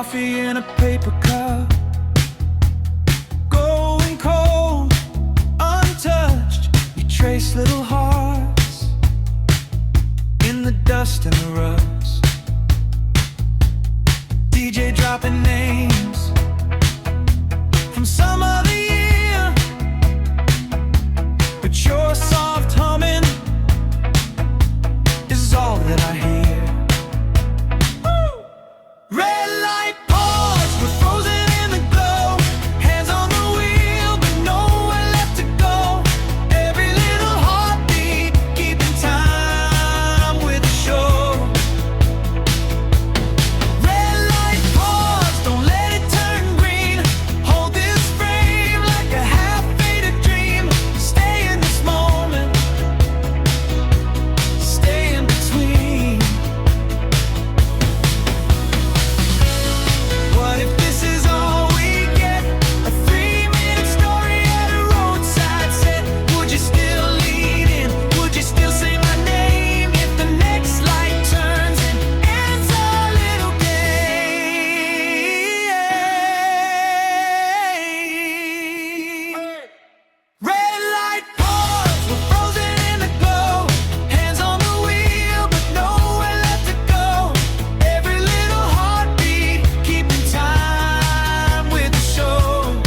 coffee in a paper cup, going cold, untouched. You trace little hearts in the dust and the rust. DJ dropping names from some other year, but your soft humming is all that I hear. Red light paused, we're frozen in the glow. Hands on the wheel, but nowhere left to go. Every little heartbeat, keeping time with the show. Red light pause, don't let it turn green. Hold this frame like a half-faded dream. Stay in this moment, stay in between. What if this is all we get? A 3-minute story at a roadside set. Would you still lean in? Would you still say my name if the next light turns and ends our little game? Red light pause, we're frozen in the glow. Hands on the wheel, but nowhere left to go. Every little heartbeat, keeping time with the show.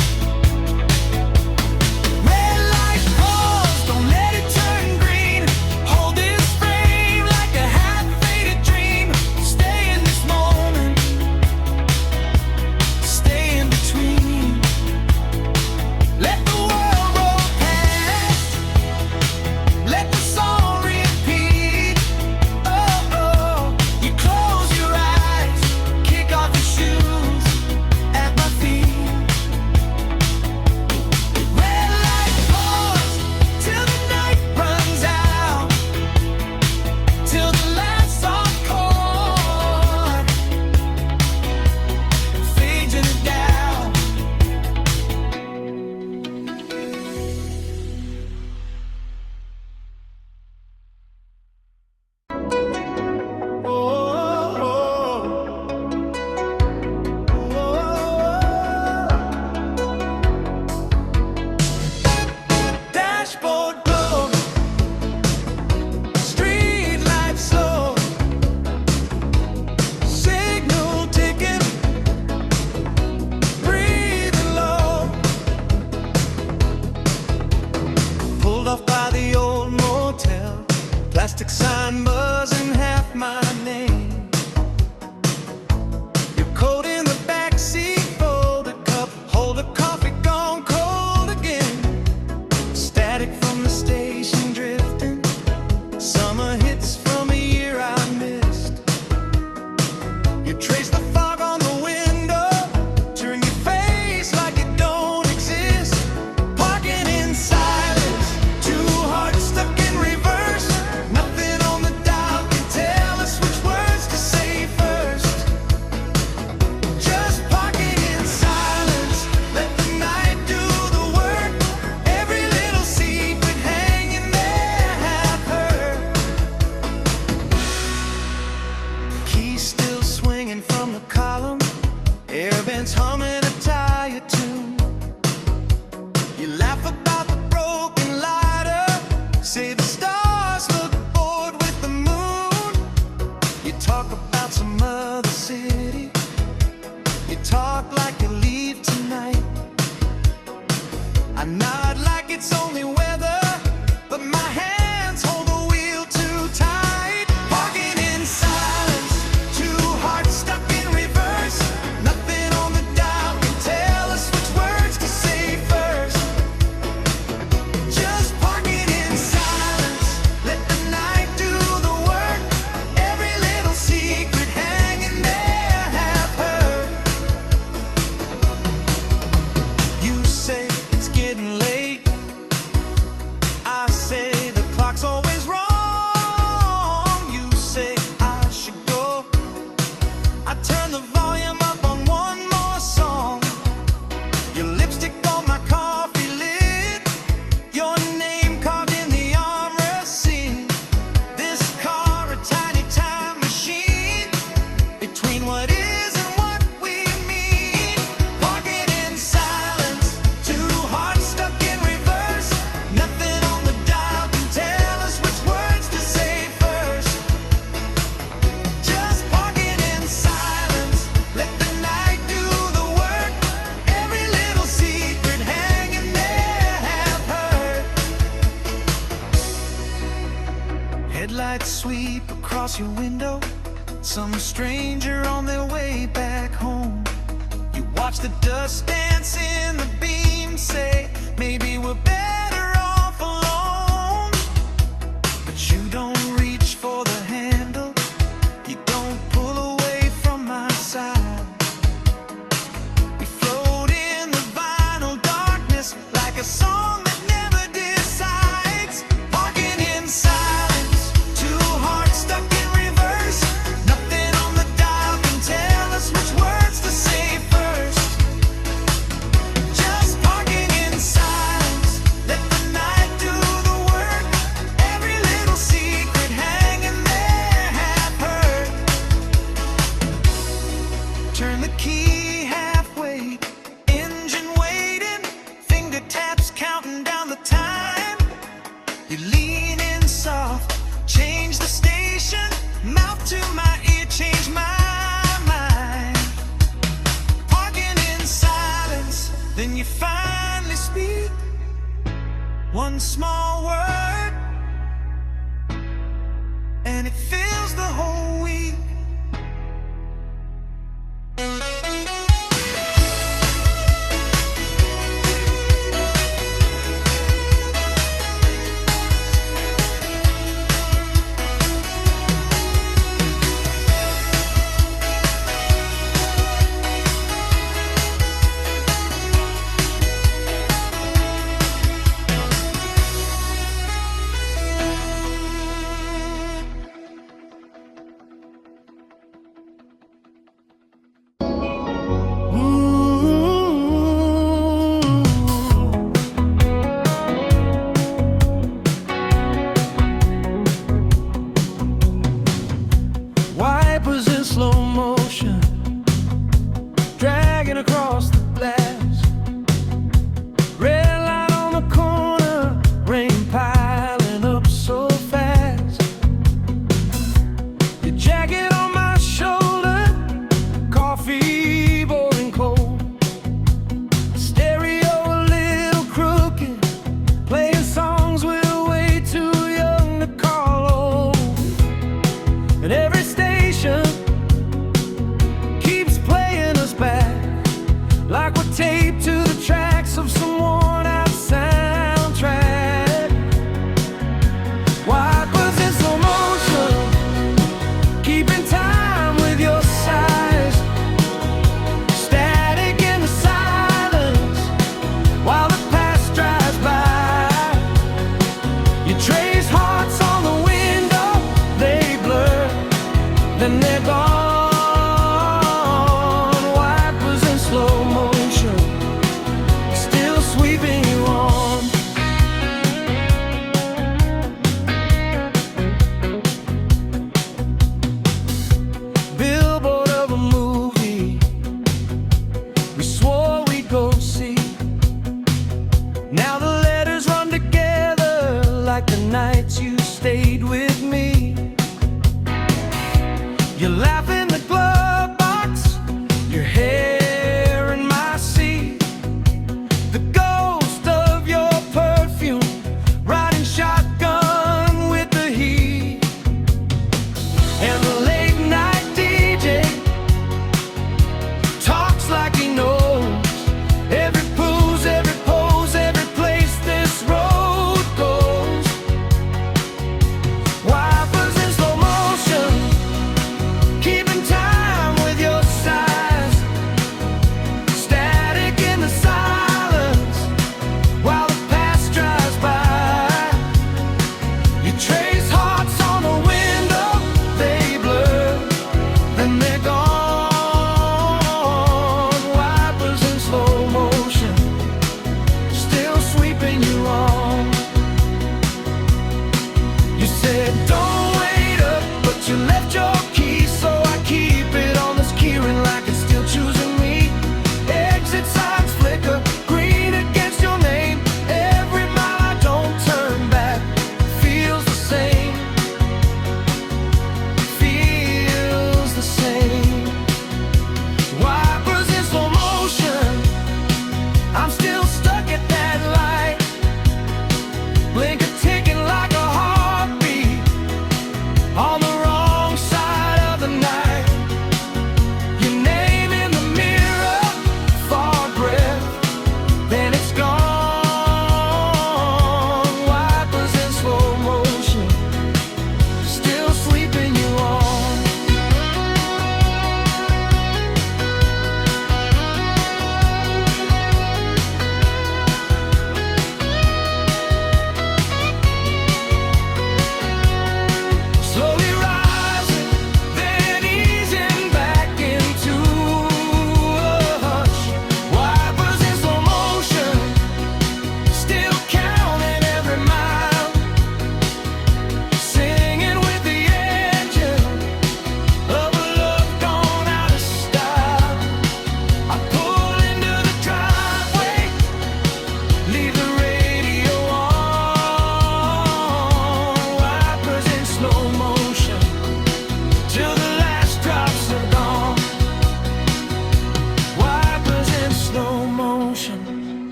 Red light pause, don't let it turn green. Hold this frame like a half-faded dream. Stay in this moment, stay in between. Let the world roll past, let the song repeat. Oh, oh, you close your eyes, kick off your shoes at my feet. Red light pause, till the night runs out, till the last soft chord fades in the down. Dashboard glow, street lights slow, signal ticking, breathing low. Pulled off by the old motel, plastic sign buzzing half my name. Your coat in the backseat, folded cup, hold of coffee gone cold again. Static from the station drifting, summer hits from a year I missed. You trace the fog on the window, turn your face like it don't exist. Parking in silence, two hearts stuck in reverse. Nothing on the dial can tell us which words to say first. Just parking in silence, let the night do the work. Every little secret hanging there half heard. Keys still swinging from the column, air vents humming a tire tune. You laugh about the broken lighter, say the stars look bored with the moon. You talk about some other city, you talk like you leave tonight. I nod like it's only weather, but my hands hold the wheel too tight. Parking in silence, two hearts stuck in reverse. Nothing on the dial can tell us which words to say first. Just parking in silence, let the night do the work. Every little secret hanging there half heard. You say it's getting late, across your window, some stranger on their way back home. You watch the dust dance in the beam, say, maybe we're better off alone. But you don't reach for the handle, you don't pull away from my side. We float in the vinyl darkness like a song that never decides. Walking in silence, two hearts stuck in reverse. Nothing on the dial can tell us which words to say first. Just parking in silence, let the night do the work. Every little secret hanging there half heard. Turn the key halfway, engine waiting, finger taps counting down the time. You lean in soft, change the station, mouth to my ear, change my mind. Parking in silence, then you finally speak one small word, and it fills the whole week.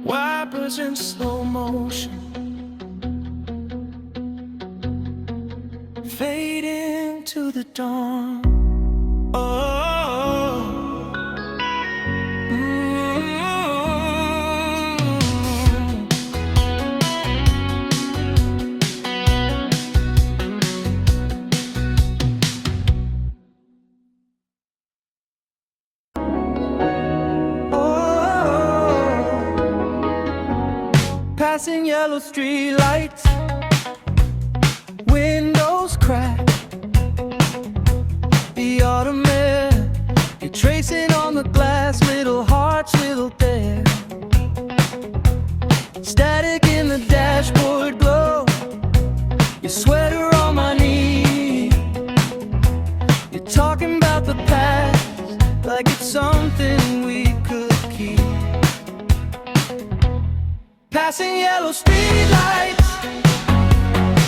Wipers in slow motion, fade into the dawn. Oh, passing yellow street lights, windows crack. The autumn air, you're tracing on the glass, little hearts, little bear. Static in the dashboard glow, your sweater on my knee. You're talking about the past like it's something we could keep. Passing yellow street lights,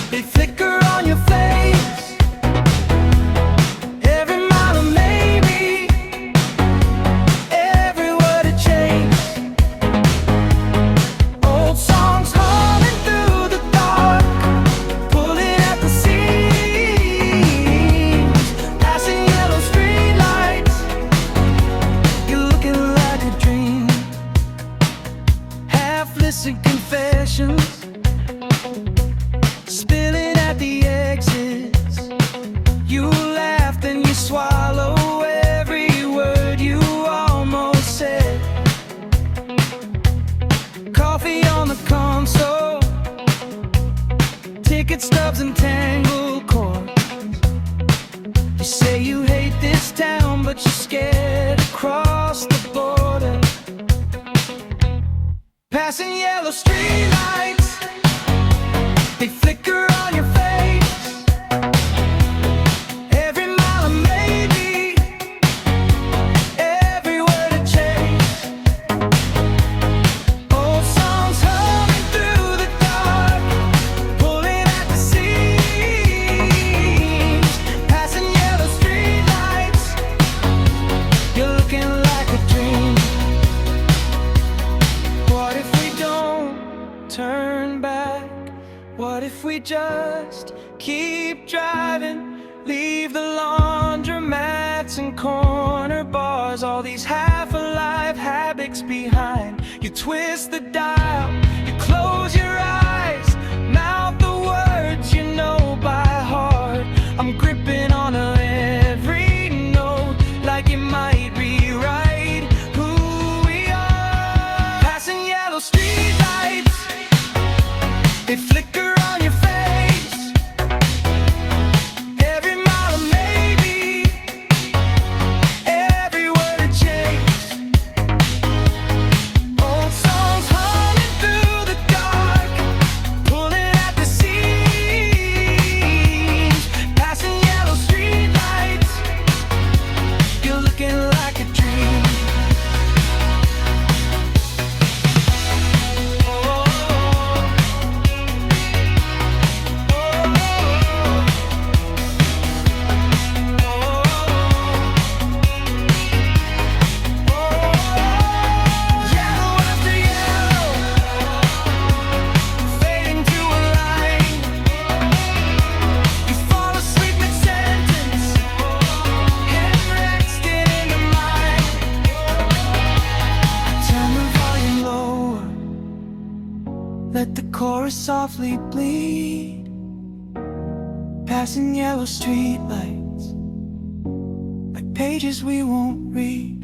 they flicker on your face. Every mile of maybe, every word a change. Old songs humming through the dark, pulling at the seams. Passing yellow street lights, you're looking like a dream. Half-listened confessions, spilling at the exits. You laugh, then you swallow every word you almost said. Coffee on the console, ticket stubs and tangled cords. You say you hate this town, but you're scared to cross the border. Passing yellow street lights, they flicker on your face. Every mile of maybe, every word a change. Old songs humming through the dark, pulling at the seams. Passing yellow street lights, you're looking like a dream. What if we don't turn back? What if we just keep driving? Leave the laundromats and corner bars, all these half-alive habits behind. You twist the dial, you close your eyes, mouth the words you know by heart. I'm gripping on every note, like it might rewrite who we are. Passing yellow street lights, they flicker on your face. Every mile of maybe, every word a change. Old songs humming through the dark, pulling at the seams. Passing yellow street lights, you're looking like a dream. Let the chorus softly bleed. Passing yellow street lights, like pages we won't read.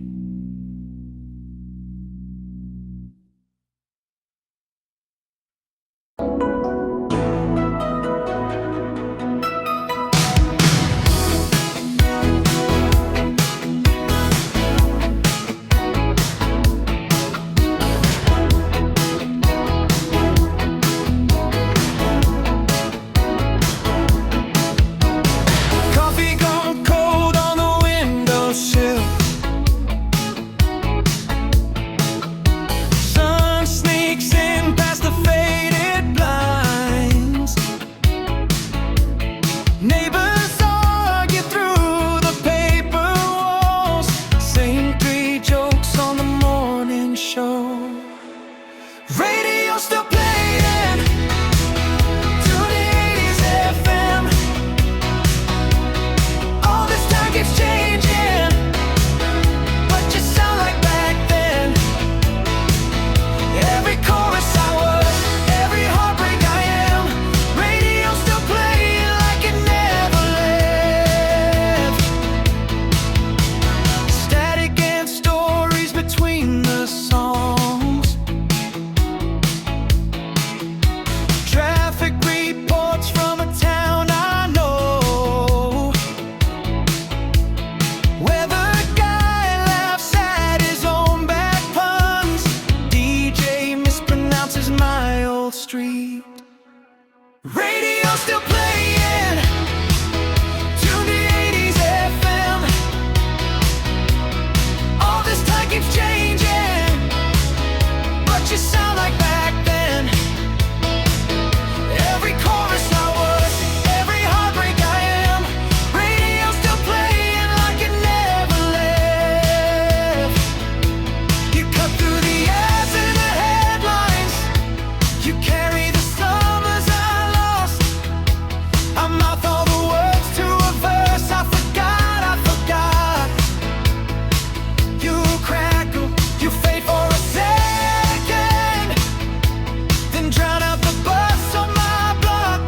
still playing. Tune the 80s FM. All this time keeps changing, but you sound like back then. Every chorus I was, every heartbreak I am. Radio still playing like it never left. You cut through the ads and the headlines. You carry the summers I lost. I mouth all the words to a verse. I forgot. You crackle, you fade for a second, then drown out the bus on my block.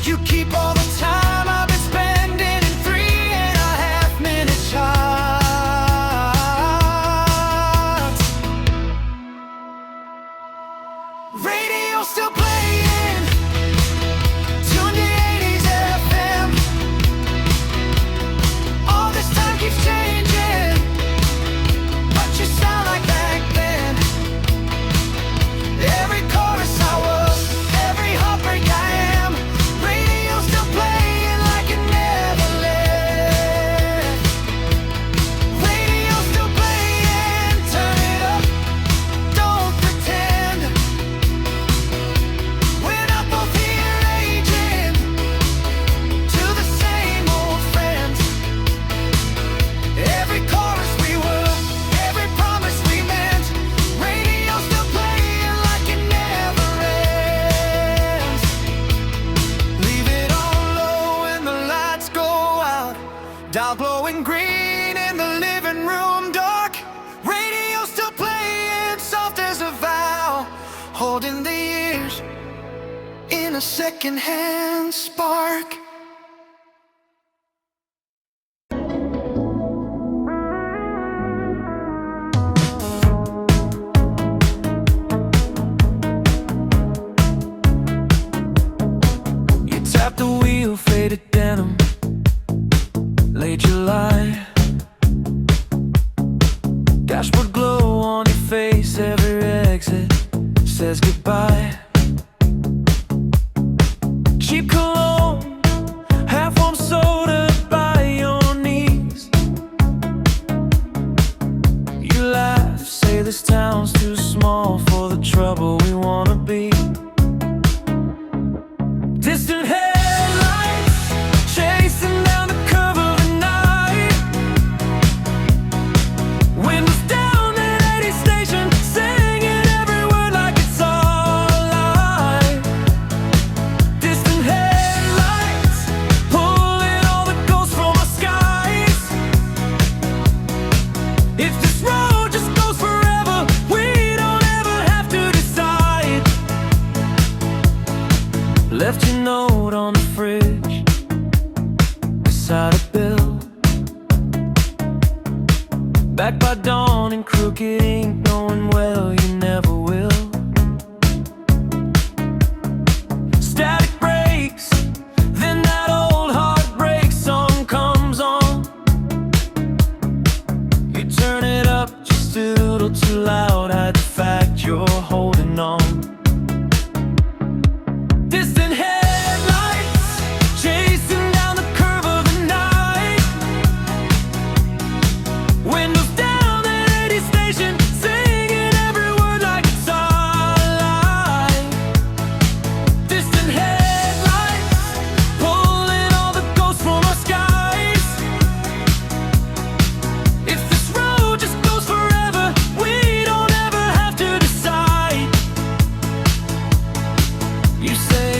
You keep all the time I've been spending in 3.5-minute shots. Radio still playing. Tune the 80s FM. All this time keeps changing, but you sound like back then. Every chorus I was, every heartbreak I am. Radio still playing like it never left. Radio still playing, turn it up, don't pretend. We're not both here aging to the same old friends. Every chorus we were, every promise we meant. Radio still playing like it never ends. Leave it all low when the lights go out. Dial glowing green in the living room dark. Radio still playing soft as a vow, holding the years in a secondhand spark. You tap the wheel, faded denim, late July. Dashboard glow on your face, every exit says goodbye. Cheap cologne, half-warm soda by your knees. You laugh, say this town's too small for the trouble we wanna be. Distant headlights, chasing down the curve of the night. Windows down at 80 station, singing every word like it's all alive. Distant headlights, pulling all the ghosts from our skies. If this road just goes forever, we don't ever have to decide. Left your note on the fridge beside a bill. Back by dawn in crooked ink, knowing well you never will. Static breaks, then that old heartbreak song comes on. You turn it up just a little too loud, hide the fact you're holding on. Distant headlights, chasing down the curve of the night. Windows down at 80 station, singing every word like it's all alive. Distant headlights, pulling all the ghosts from our skies. If this road just goes forever, we don't ever have to decide. You say,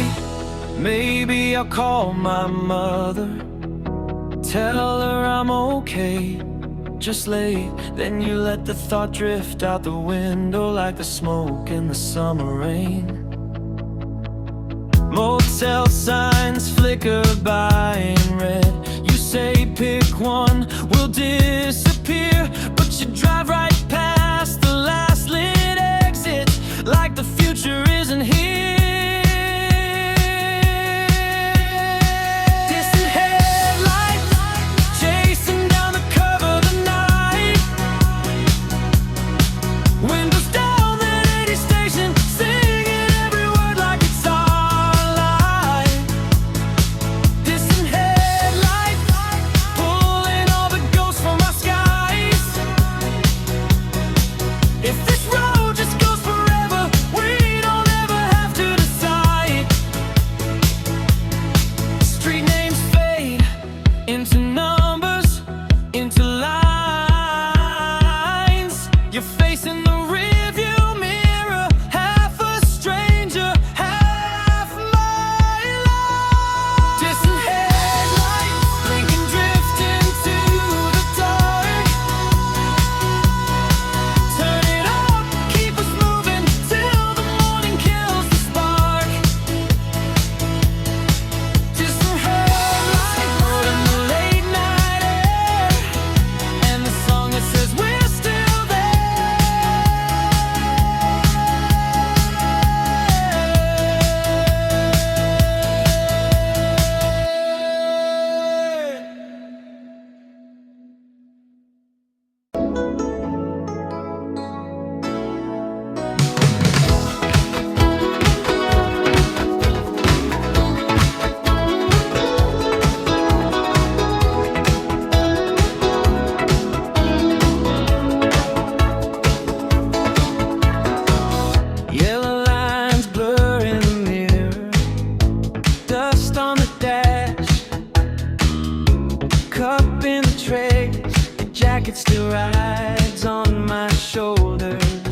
maybe I'll call my mother, tell her I'm okay, just late. Then you let the thought drift out the window like the smoke in the summer rain. Motel signs flicker by in red. You say pick one, we'll disappear, but you drive right past the last lit exit like the future isn't here. Distant headlights, chasing down the curve of the night. Windows down at 80 station, singing every word like it's all alive.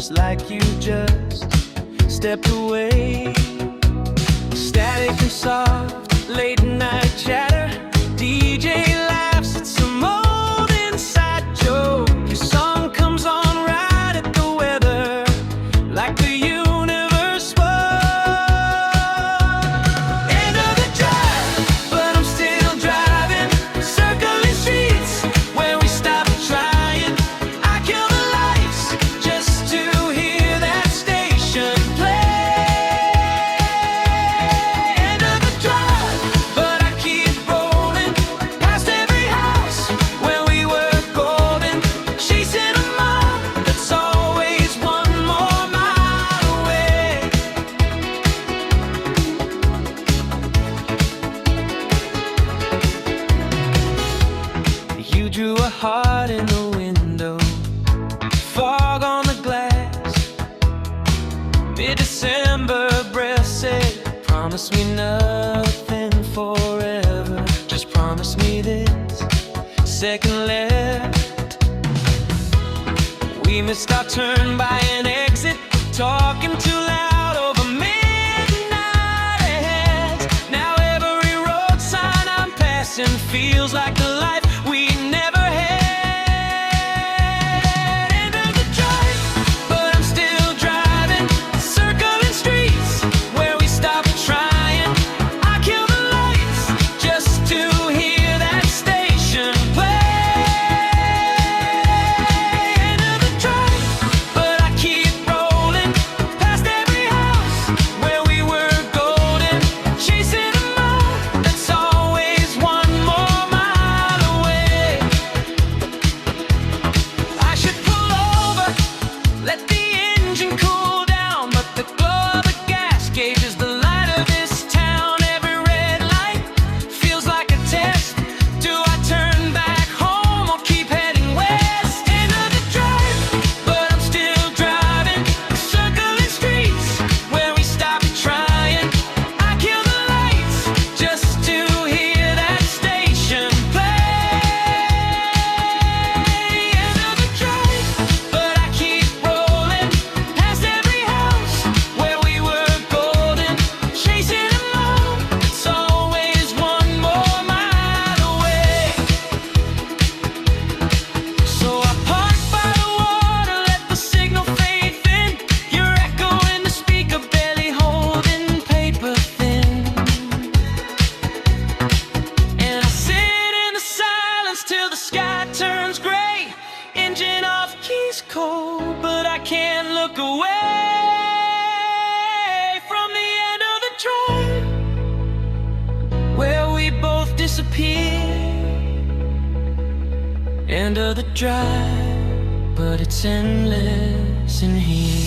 just like you just stepped away. Static and soft, late night chatter, DJ laughs at some old inside joke. Your song comes on right at the weather, like the universe was. End of the drive, but I'm still driving, circling streets where we stopped trying. I kill the lights just to hear that station play. End of the drive, but I keep rolling past every house where we were golden, chasing a mob that's always one more mile away. You drew a heart in the window, fog on the glass. Mid-December breath said, promise me nothing forever, just promise me this. Second left, we missed our turn by an exit, talking too loud over midnight ahead. Now every road sign I'm passing feels like the life we never had. End of the drive, but I'm still driving, circling streets where we stopped trying. I kill the lights just to hear that station play. End of the drive, but I keep rolling past every house where we were golden, chasing a mob that's always one more mile away. I should pull over, let the engine cool down, but the glow of the gas gauge is the light of this town. Every red light feels like a test. Do I turn back home or keep heading west? End of the drive, but I'm still driving, circling streets where we stopped trying. I kill the lights just to hear that station play. End of the drive, but I keep rolling past every house where we were golden, chasing a mob that's always one more mile away. So I park by the water, let the signal fade thin. Your echo in the speaker, barely holding paper thin. And I sit in the silence till the sky turns gray. Engine off, keys cold, but I can't look away from the end of the drive where we both disappear. End of the drive, but it's endless in here.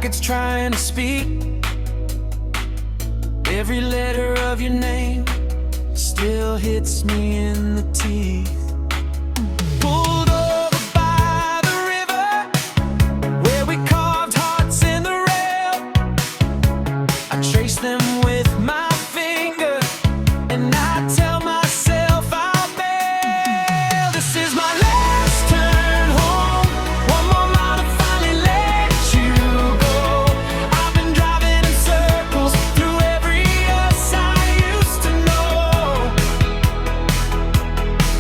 it's trying to speak. Every letter of your name still hits me in the teeth. Pulled over by the river, where we carved hearts in the rail. I trace them with my finger, and I tell myself I'll bail. This is my last turn home. One more mile to finally let you go. I've been driving in circles through every us I used to know.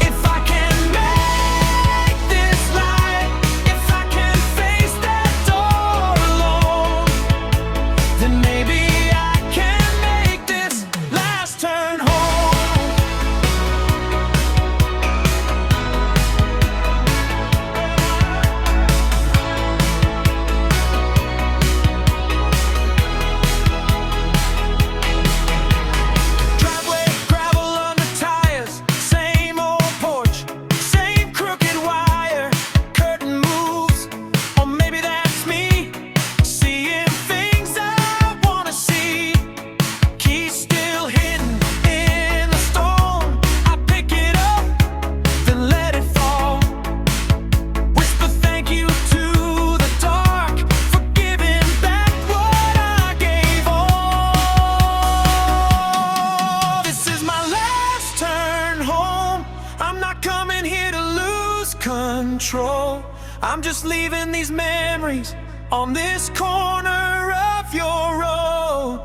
If I can make this right, if I can face that door alone, then maybe I can make this last turn home. Driveway, gravel under tires, same old porch, same crooked wire, curtain moves, or maybe that's me, seeing things I wanna see. Key still hidden in the stone. I pick it up, then let it fall. Whisper thank you to the dark for giving back what I gave all. This is my last turn home. I'm not coming here to lose control. I'm just leaving these memories on this corner of your road.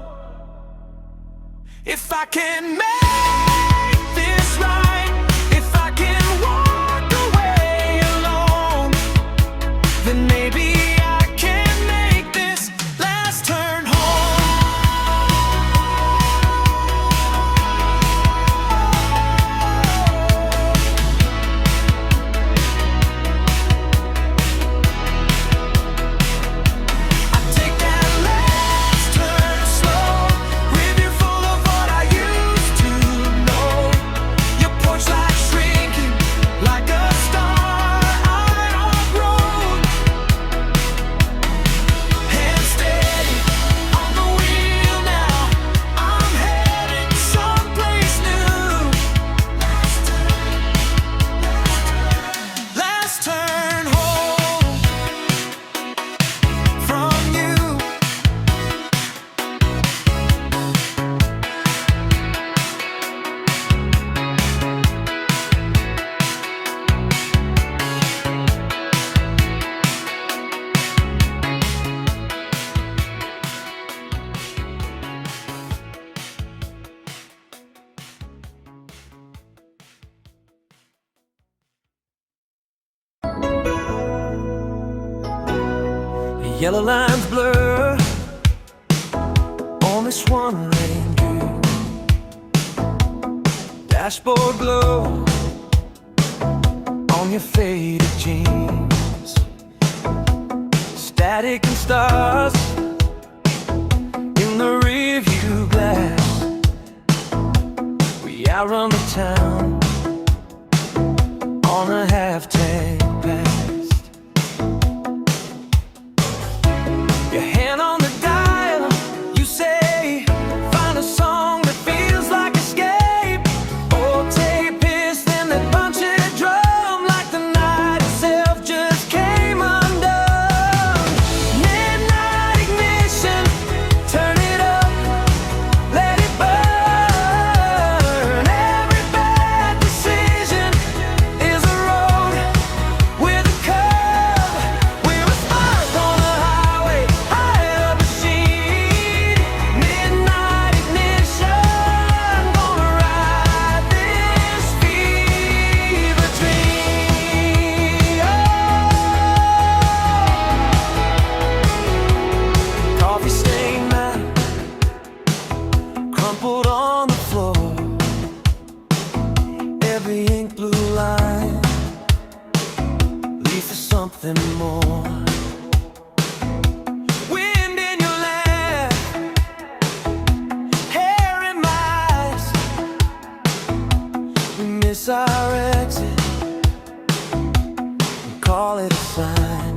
If I can make this right, if I can walk away alone, then maybe I can make this last turn home. I take that last turn slow, review full of what I used to know. Your porch light shrinking like a star I outgrown. Hand steady on the wheel now, I'm heading someplace new. Last turn home from you. The yellow lines blur on this one rain dream. Dashboard glow on your faded jeans. Static and stars in the rearview glass. We outrun the town on a half-tank past. Your hand on the dial, you say, find a song that feels like escape. Old tape hiss, then that punchy drum, like the night itself just came undone. Midnight ignition, turn it up, let it burn. Every bad decision is a road with a curve. We're a spark on the highway, high up a sheet. Midnight ignition, gonna ride this fever dream. Coffee stained mat, crumpled on the floor. Every ink blue line leaves for something more. Wind in your laugh, hair in my eyes. We miss our exit, call it a sign.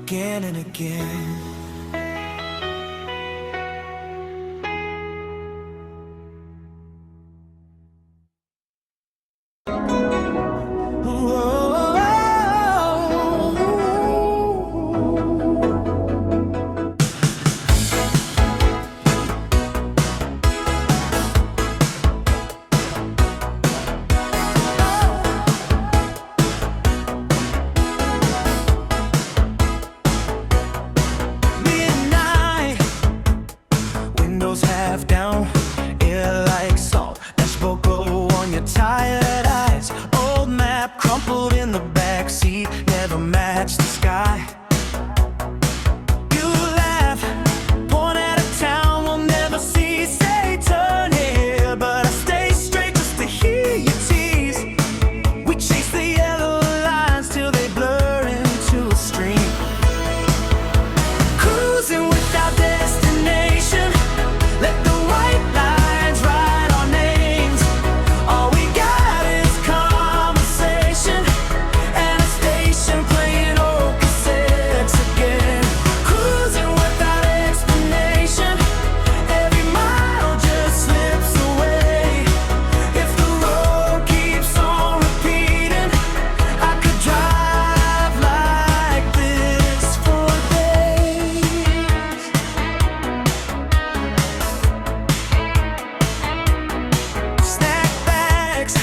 again and again. Half down, air like salt, dashboard glow on your tired eyes. Old map crumpled in the backseat, never matched the sky. You laugh, point out of town, we'll never see. Say turn here, but I stay straight just to hear you tease. We chase the yellow lines till they blur into a stream. Cruising without destination, let the white lines write our names. All we got is conversation and a station playing old cassettes again. Cruising without explanation, every mile just slips away. If the road keeps on repeating, I could drive like this for days. Snack bags,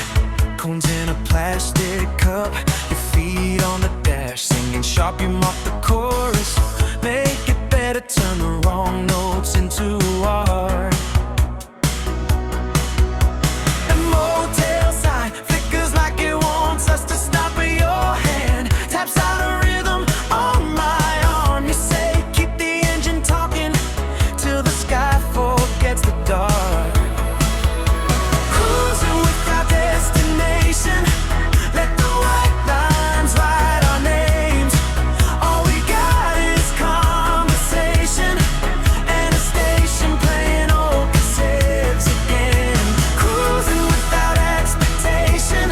cones in a plastic cup, your feet on the dash, singing sharp, you mock the chorus. Make it better, turn the wrong notes into art. And motel sign flickers like it wants us to stop, but your hand taps out a rhythm on my arm. You say keep the engine talking till the sky forgets the dark. Cruising without destination, let the white lines write our names. All we got is conversation and a station playing old cassettes again. Cruising without expectation,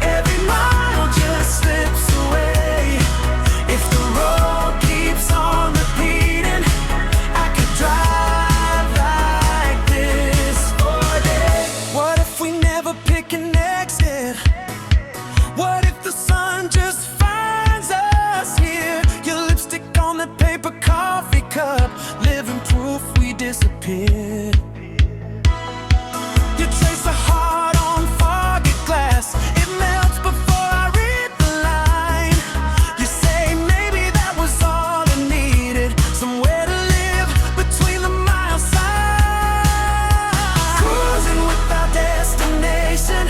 every mile just slips away. If the road keeps on repeating, I could drive like this for days. What if we never pick an exit? What if the sun just finds us here? Your lipstick on that paper coffee cup, living proof we disappeared. You trace a heart on foggy glass, it melts before I read the line. You say maybe that was all I needed, somewhere to live between the mile signs. Cruising without destination,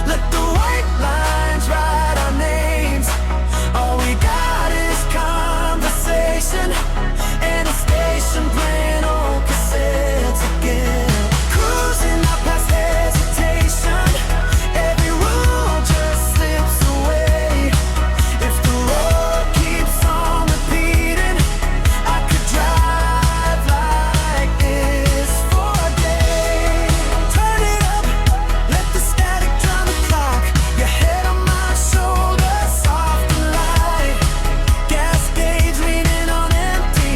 let the white lines write our names. All we got is conversation and a station playing old cassettes again. Cruising up past hesitation, every rule just slips away. If the road keeps on repeating, I could drive like this for days. Turn it up, let the static drown the clock. Your head on my shoulder, soft and light. Gas gauge leaning on empty,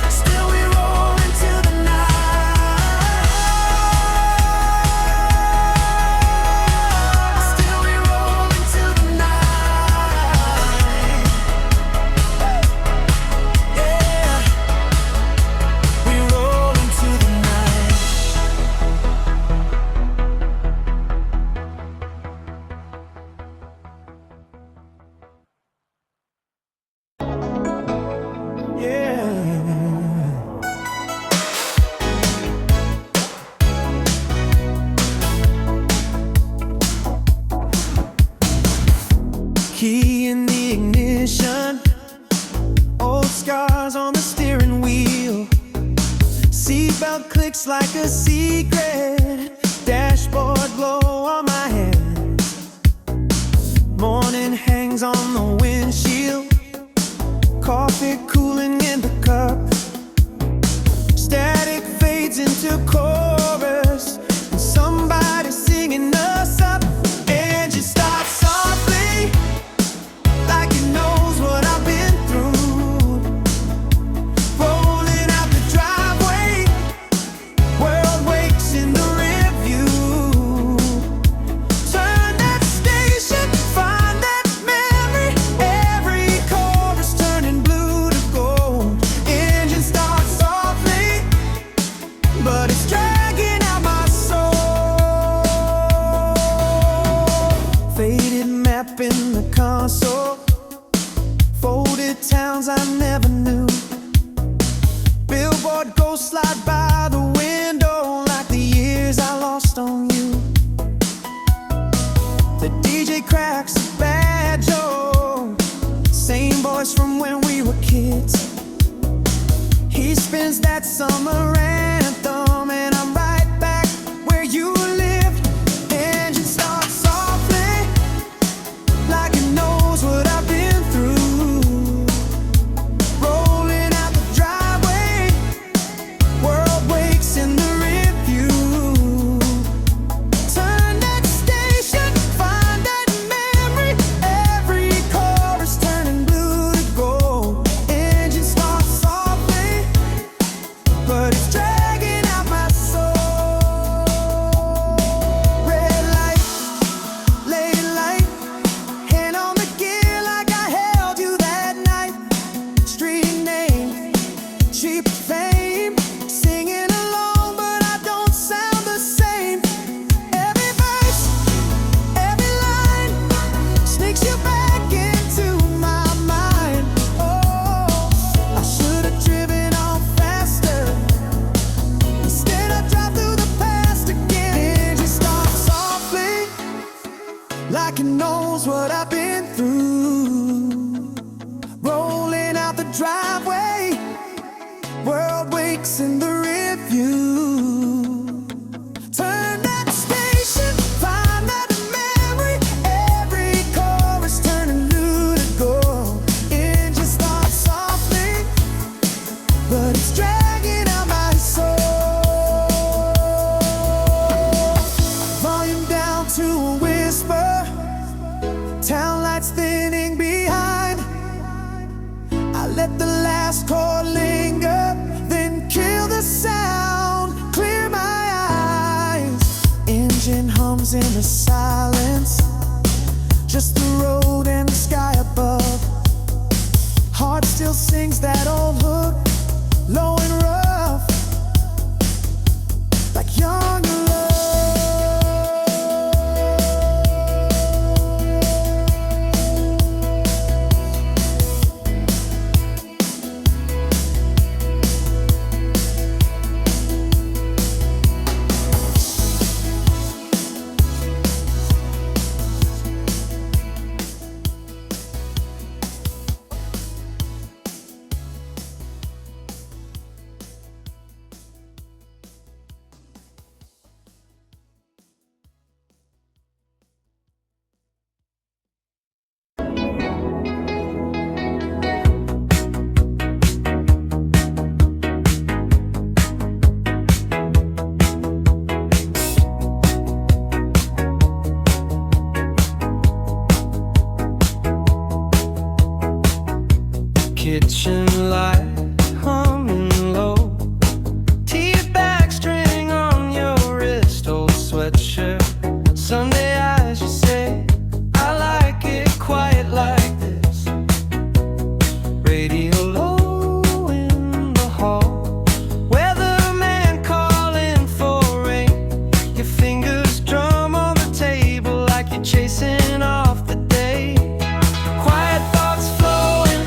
still we roll into the night. Still we roll into the night. Yeah, we roll into the night. Yeah. Key in the ignition, old scars on the steering wheel. Seatbelt clicks like a secret, dashboard glow on my hands. Morning hangs on the windshield, coffee cooling in the cup. Static fades into chorus, and somebody singing us up. Engine starts softly, like it knows what I've been through. my soul. Folded towns I never knew. Billboard ghosts slide by the window like the years I lost on you. The DJ cracks a bad joke, same voice from when we were kids. He spins that summer anthem and I'm right back where you lived. Engine starts softly like it knows what I've been through. Rolling out the driveway, world wakes in the rearview. Turn that station, find that memory, every chorus turning blue to gold. Engine starts softly, but it's dragging out my soul. Red light, lady light, hand on the gear like I held you that night. Street name, cheap fame, singing along but I don't sound the same. Every verse, every line sneaks you back into my mind. Oh, I should have driven on faster. Instead I drive through the past again. Engine starts softly like it knows what I've been through. Rolling out the driveway, world wakes in the rearview. Turn that station, find that memory, every chorus turning blue to gold. Engine starts softly, but it's dragging out my soul. Volume down to a whisper, town lights thinning behind. I let the last chord linger, then kill the sound, clear my eyes. Engine hums in the silence, just the road and the sky above. Heart still sings that old hook, low and rough, like young love. Kitchen light humming low, tea bag string on your wrist, old sweatshirt, Sunday eyes, you say, I like it quiet like this. Radio low in the hall, weatherman calling for rain. Your fingers drum on the table like you're chasing off the day. Quiet thoughts flowing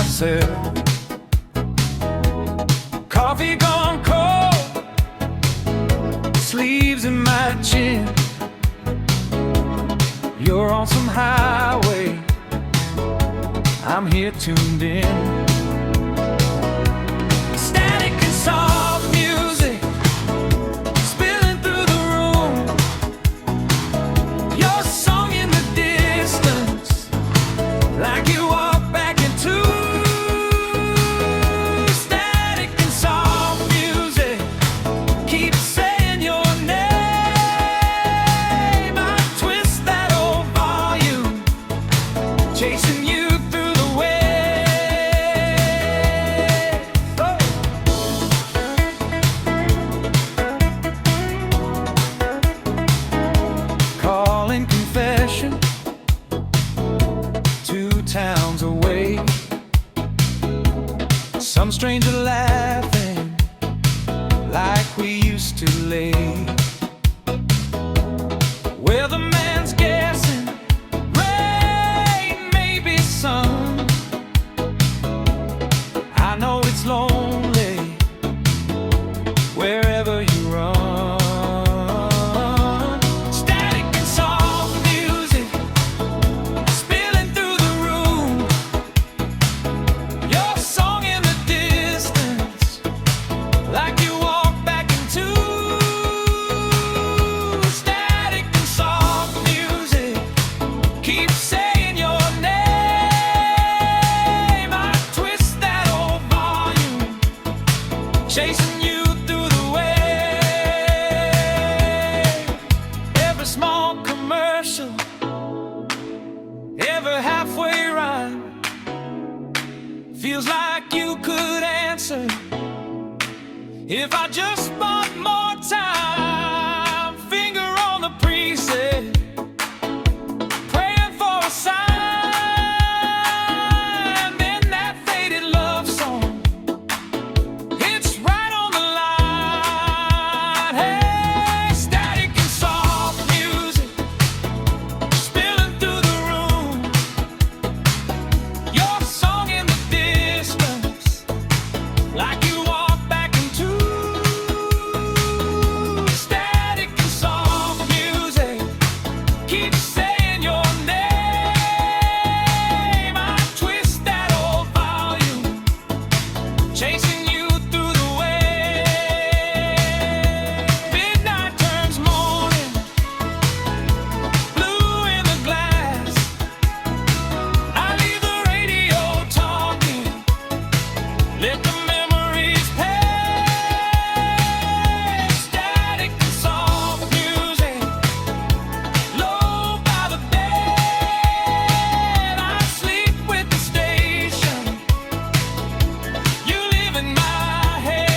myself. Coffee gone cold, sleeves in my chin. You're on some highway, I'm here tuned in. Static and soft music spilling through the room. Your song in the distance, like you walk back into. Static and soft music, keep saying your name. I twist that old volume, chasing you through the way. Calling confession, 2 towns away. Some stranger laughing like we used to lay. Weatherman's guessing, rain, maybe sun. I know it's lonely wherever you run. Static and soft music spilling through the room. Your song in the distance, like you walk back into. Static and soft music, keep saying your name. I twist that old volume, chasing you through the way. Every small commercial, every halfway rhyme, feels like you could answer if I just spent more time. Finger on the preset, praying for a sign. Then that faded love song, it's right on the line. Hey, static and soft music spilling through the room. Your song in the distance, like you walk back into. Static and soft music, keep saying your name. I twist that old volume, chasing you through the way. Midnight turns morning, blue in the glass. I leave the radio talking, let the memories pass. Static and soft music, low by the bed. I sleep with the station, you live in my head.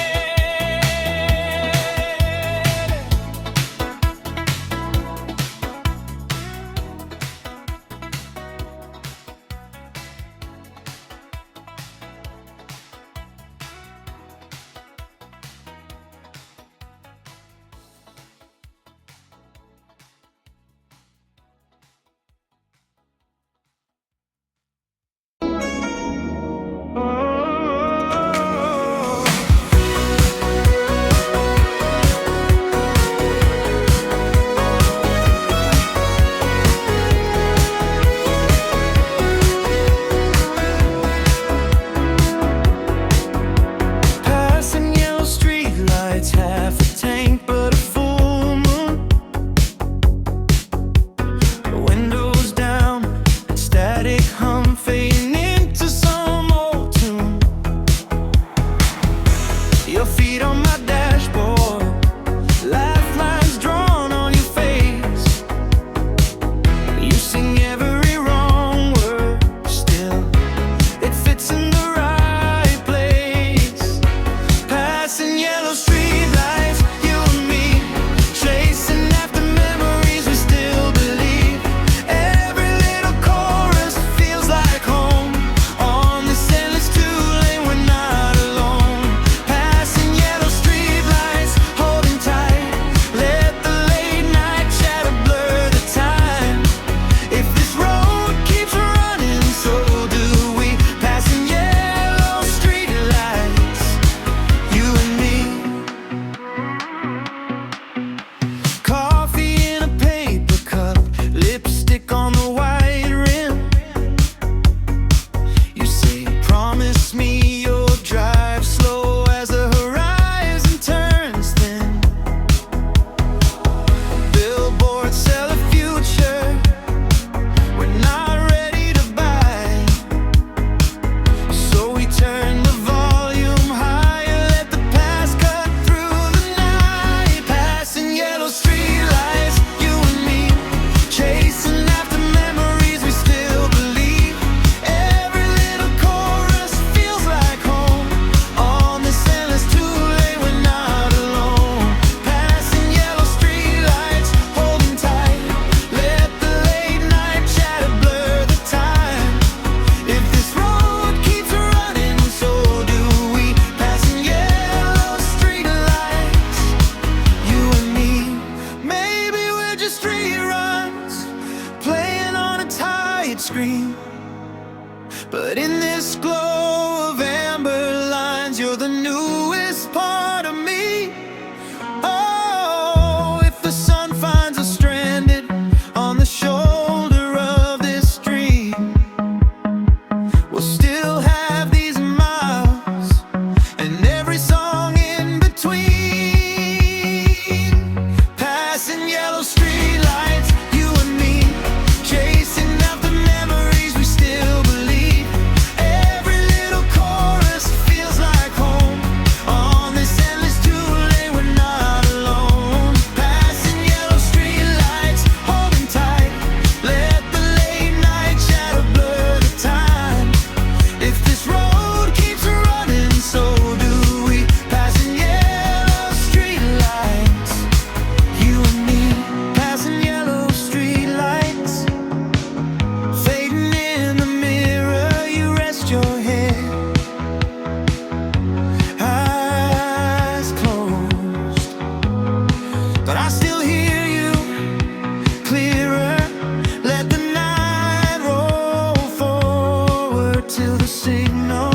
know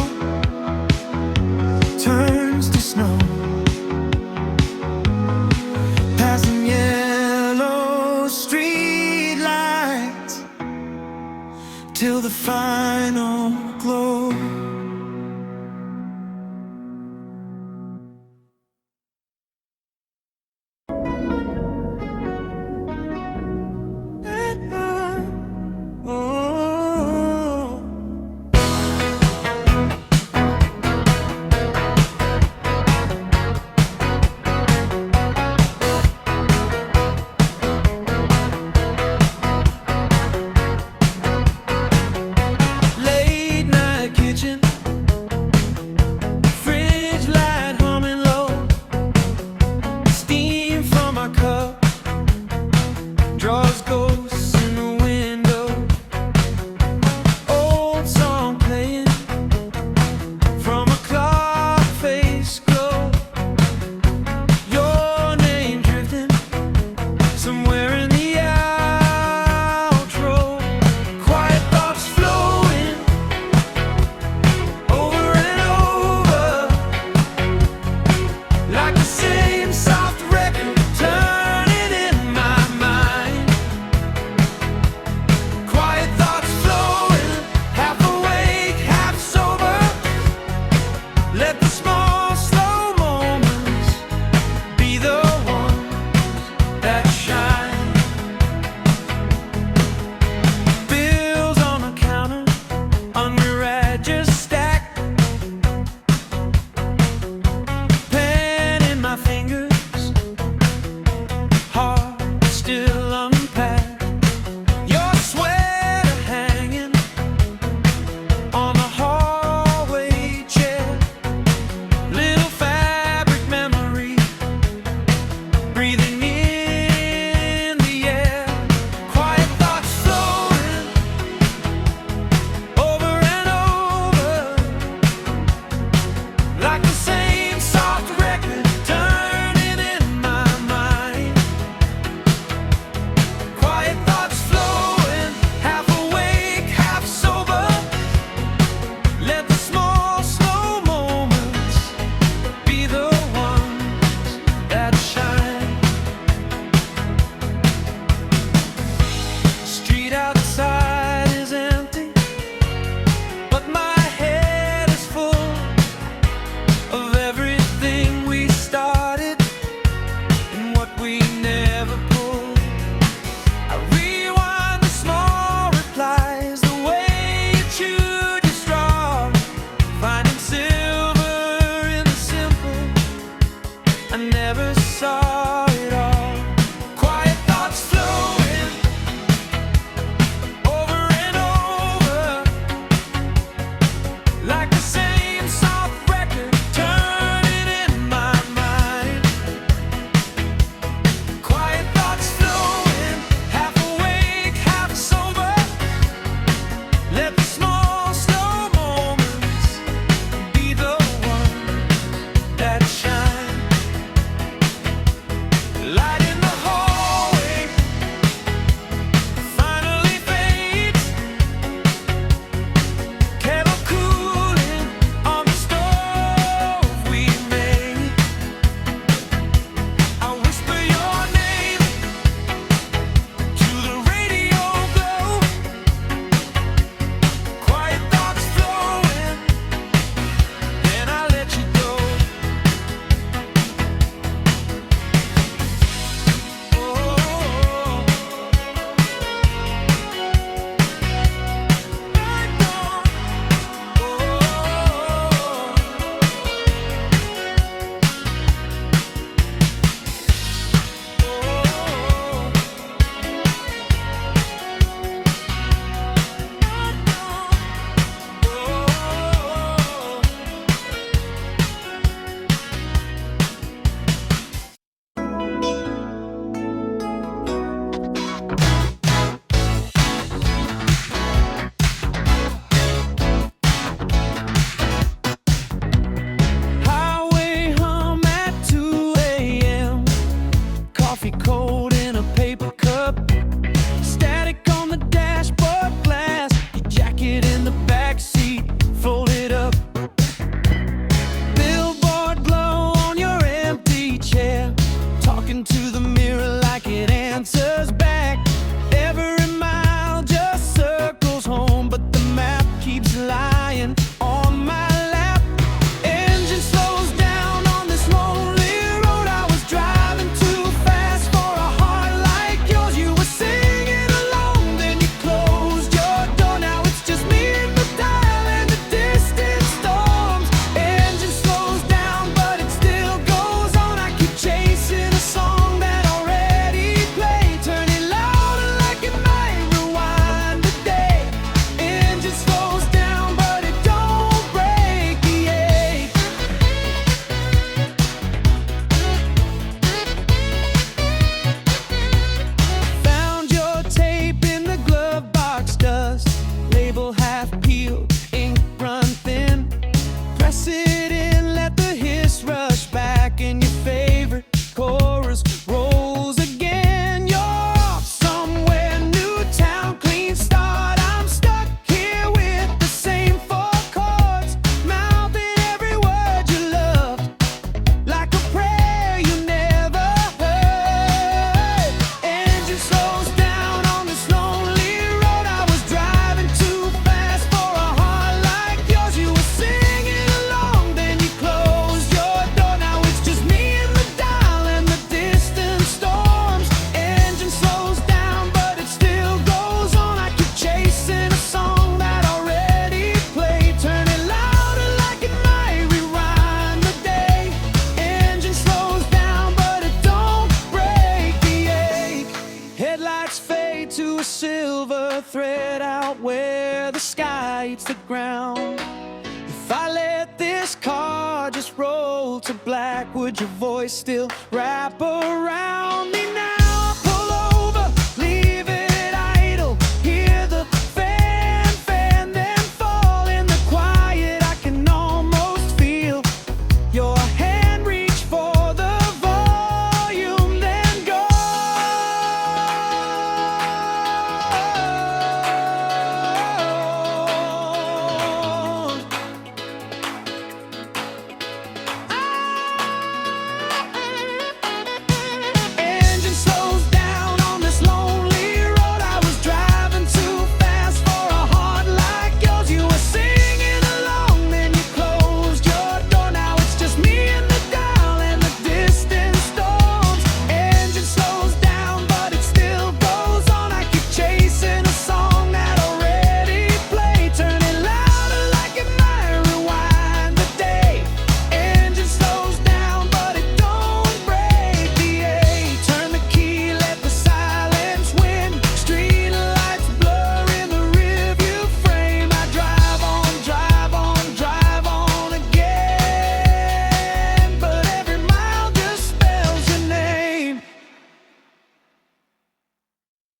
turns to snow. Passing yellow street lights till the final glow. Late out where the sky eats the ground. If I let this car just roll to black, would your voice still wrap around me now?